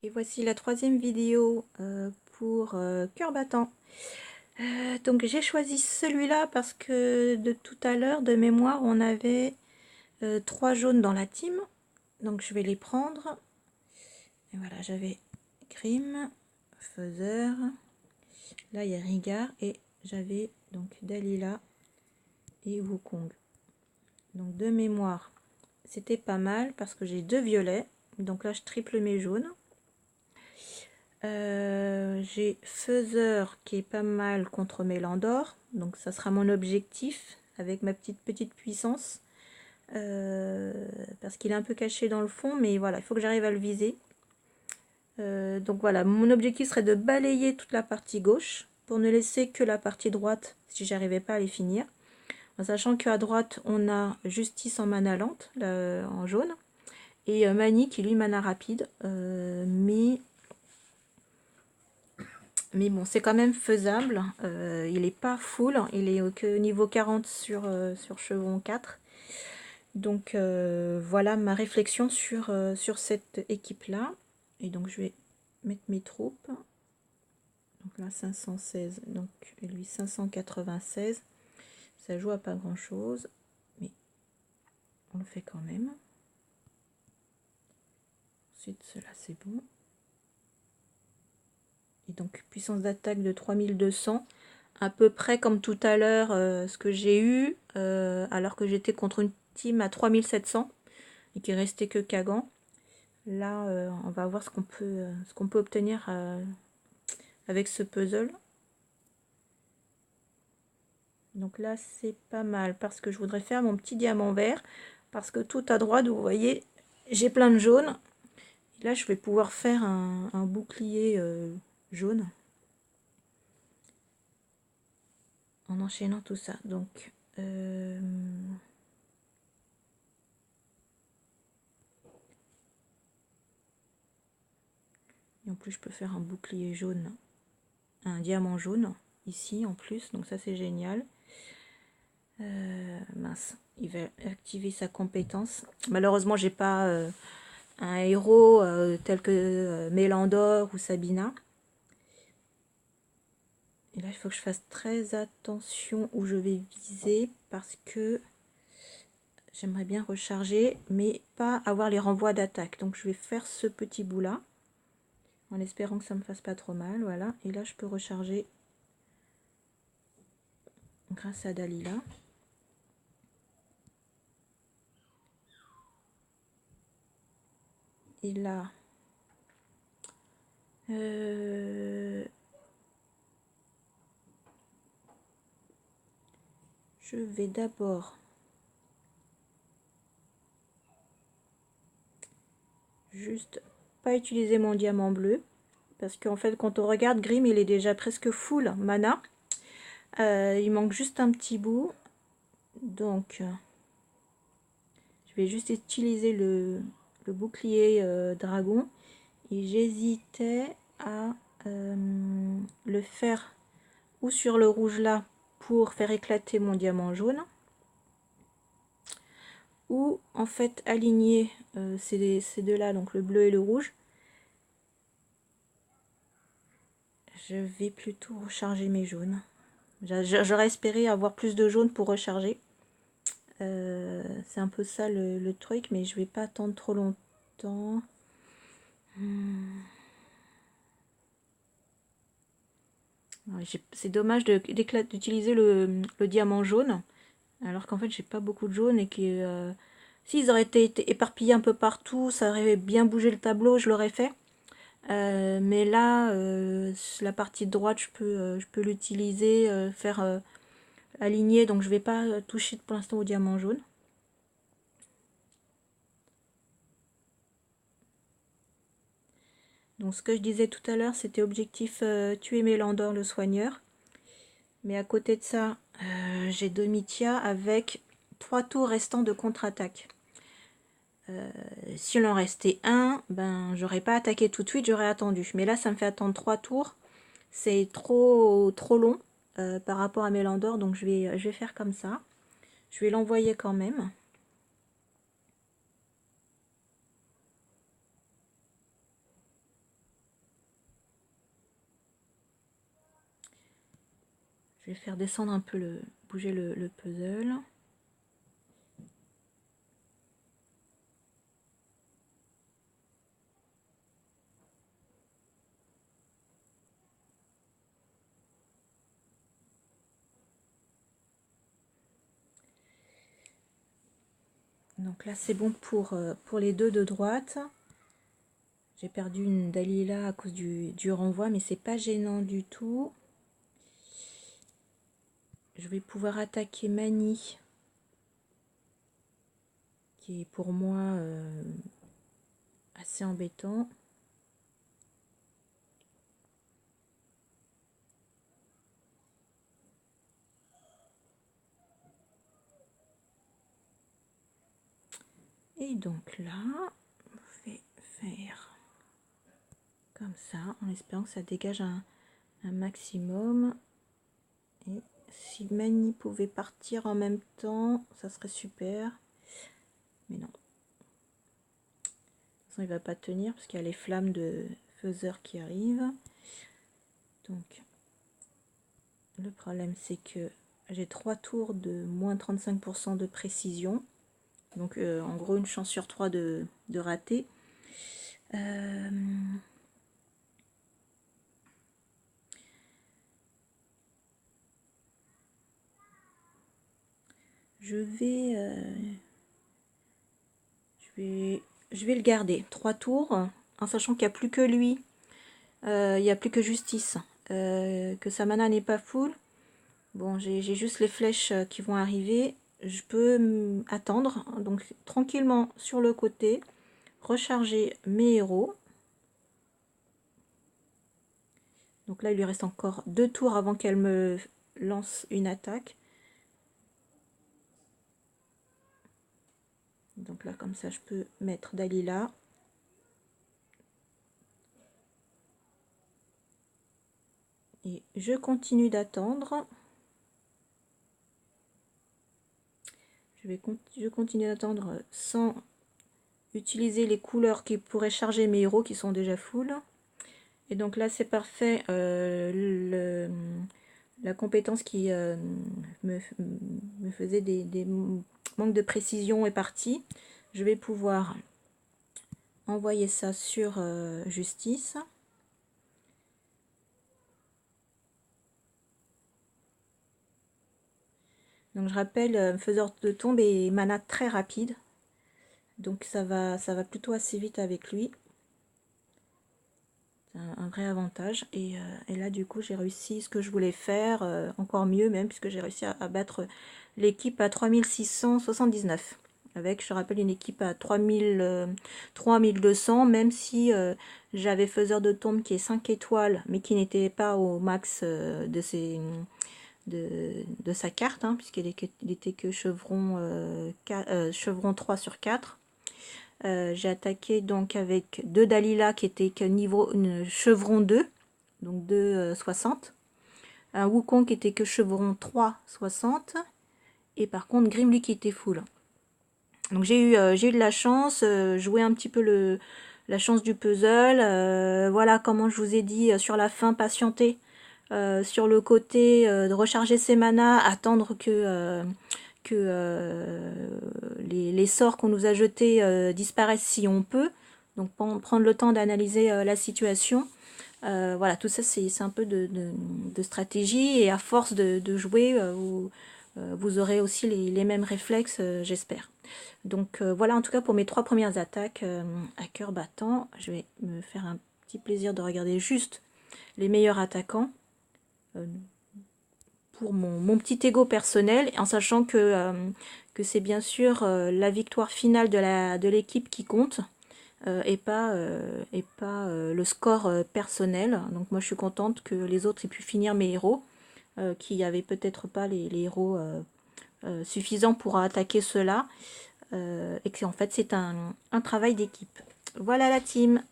Et voici la troisième vidéo pour cœur battant. Donc j'ai choisi celui-là parce que de tout à l'heure, de mémoire, on avait 3 jaunes dans la team. Donc je vais les prendre. Et voilà, j'avais Grimm, Feather, là il y a Rigard et j'avais donc Dalila et Wukong. Donc de mémoire, c'était pas mal parce que j'ai 2 violets. Donc là je triple mes jaunes. J'ai Feather qui est pas mal contre Mélandor, donc ça sera mon objectif avec ma petite puissance, parce qu'il est un peu caché dans le fond, mais voilà, il faut que j'arrive à le viser. Donc voilà, mon objectif serait de balayer toute la partie gauche pour ne laisser que la partie droite si j'arrivais pas à les finir, en sachant qu'à droite on a Justice en mana lente, en jaune, et Mani qui lui mana rapide, mais bon, c'est quand même faisable. Il n'est pas full, il est que niveau 40 sur chevron 4. Donc voilà ma réflexion sur cette équipe-là. Et donc je vais mettre mes troupes. Donc là 516, donc lui 596. Ça joue à pas grand-chose, mais on le fait quand même. Ensuite, cela c'est bon. Et donc puissance d'attaque de 3200, à peu près comme tout à l'heure ce que j'ai eu, alors que j'étais contre une team à 3700 et qui restait que Kagan. Là on va voir ce qu'on peut obtenir avec ce puzzle. Donc là c'est pas mal parce que je voudrais faire mon petit diamant vert, parce que tout à droite vous voyez j'ai plein de jaune. Et là je vais pouvoir faire un bouclier jaune en enchaînant tout ça. Donc et en plus je peux faire un bouclier jaune, un diamant jaune ici en plus, donc ça c'est génial. Mince, il va activer sa compétence. Malheureusement j'ai pas un héros tel que Mélandor ou Sabina. Et là il faut que je fasse très attention où je vais viser, parce que j'aimerais bien recharger mais pas avoir les renvois d'attaque. Donc je vais faire ce petit bout là en espérant que ça me fasse pas trop mal. Voilà, et là je peux recharger grâce à Dalila. Et là je vais d'abord juste pas utiliser mon diamant bleu, parce qu'en fait quand on regarde Grimm il est déjà presque full mana. Il manque juste un petit bout, donc je vais juste utiliser le bouclier dragon, et j'hésitais à le faire ou sur le rouge là pour faire éclater mon diamant jaune, ou en fait aligner ces deux là, donc le bleu et le rouge. Je vais plutôt recharger mes jaunes. J'aurais espéré avoir plus de jaunes pour recharger. C'est un peu ça le truc, mais je vais pas attendre trop longtemps. C'est dommage d'utiliser le diamant jaune, alors qu'en fait j'ai pas beaucoup de jaune, et que s'ils auraient été éparpillés un peu partout, ça aurait bien bougé le tableau, je l'aurais fait. Mais là, la partie droite, je peux l'utiliser, faire aligner, donc je vais pas toucher pour l'instant au diamant jaune. Donc ce que je disais tout à l'heure, c'était objectif tuer Mélandor le soigneur. Mais à côté de ça, j'ai Domitia avec 3 tours restants de contre-attaque. Si on en restait un, ben j'aurais pas attaqué tout de suite, j'aurais attendu. Mais là, ça me fait attendre 3 tours. C'est trop long par rapport à Mélandor, donc je vais faire comme ça. Je vais l'envoyer quand même. Je vais faire descendre un peu bouger le puzzle. Donc là c'est bon pour les deux de droite. J'ai perdu une Dalila à cause du renvoi, mais c'est pas gênant du tout. Je vais pouvoir attaquer Mani, qui est pour moi assez embêtant. Et donc là, on va faire comme ça, en espérant que ça dégage un maximum. Et si Mani pouvait partir en même temps, ça serait super. Mais non. De toute façon, il va pas tenir parce qu'il y a les flammes de faiseur qui arrivent. Donc, le problème, c'est que j'ai 3 tours de moins 35% de précision. Donc, en gros, une chance sur 3 de rater. Je vais le garder 3 tours, en sachant qu'il n'y a plus que lui, il n'y a plus que Justice, que sa mana n'est pas full. Bon, j'ai juste les flèches qui vont arriver. Je peux attendre, donc tranquillement sur le côté, recharger mes héros. Donc là, il lui reste encore 2 tours avant qu'elle me lance une attaque. Donc là, comme ça, je peux mettre Dalila. Et je continue d'attendre. Je continue d'attendre sans utiliser les couleurs qui pourraient charger mes héros qui sont déjà full. Et donc là, c'est parfait. La compétence qui me faisait des manques de précision est partie. Je vais pouvoir envoyer ça sur Justice. Donc je rappelle, faiseur de tombe et mana très rapide. Donc ça va plutôt assez vite avec lui. C'est un vrai avantage. Et là du coup j'ai réussi ce que je voulais faire, encore mieux même, puisque j'ai réussi à battre l'équipe à 3679. Avec, je rappelle, une équipe à 3200, même si j'avais faiseur de tombe qui est 5 étoiles, mais qui n'était pas au max de sa carte, hein, puisqu'il était que chevron, chevron 3 sur 4. J'ai attaqué donc avec 2 Dalila qui étaient que niveau chevron 2, donc 2 60. Un Wukong qui était que chevron 3 60. Et par contre Grimly qui était full. Donc j'ai eu de la chance, jouer un petit peu la chance du puzzle. Voilà, comment je vous ai dit sur la fin, patienter. Sur le côté de recharger ses manas, attendre que les sorts qu'on nous a jetés disparaissent si on peut. Donc prendre le temps d'analyser la situation. Voilà, tout ça c'est un peu de stratégie, et à force de jouer, vous aurez aussi les mêmes réflexes, j'espère. Donc voilà en tout cas pour mes 3 premières attaques à cœur battant. Je vais me faire un petit plaisir de regarder juste les meilleurs attaquants pour mon petit ego personnel, en sachant que c'est bien sûr la victoire finale de l'équipe qui compte, et pas le score personnel. Donc moi je suis contente que les autres aient pu finir mes héros, qui n'avaient peut-être pas les héros suffisants pour attaquer ceux-là, et que en fait c'est un travail d'équipe. Voilà la team.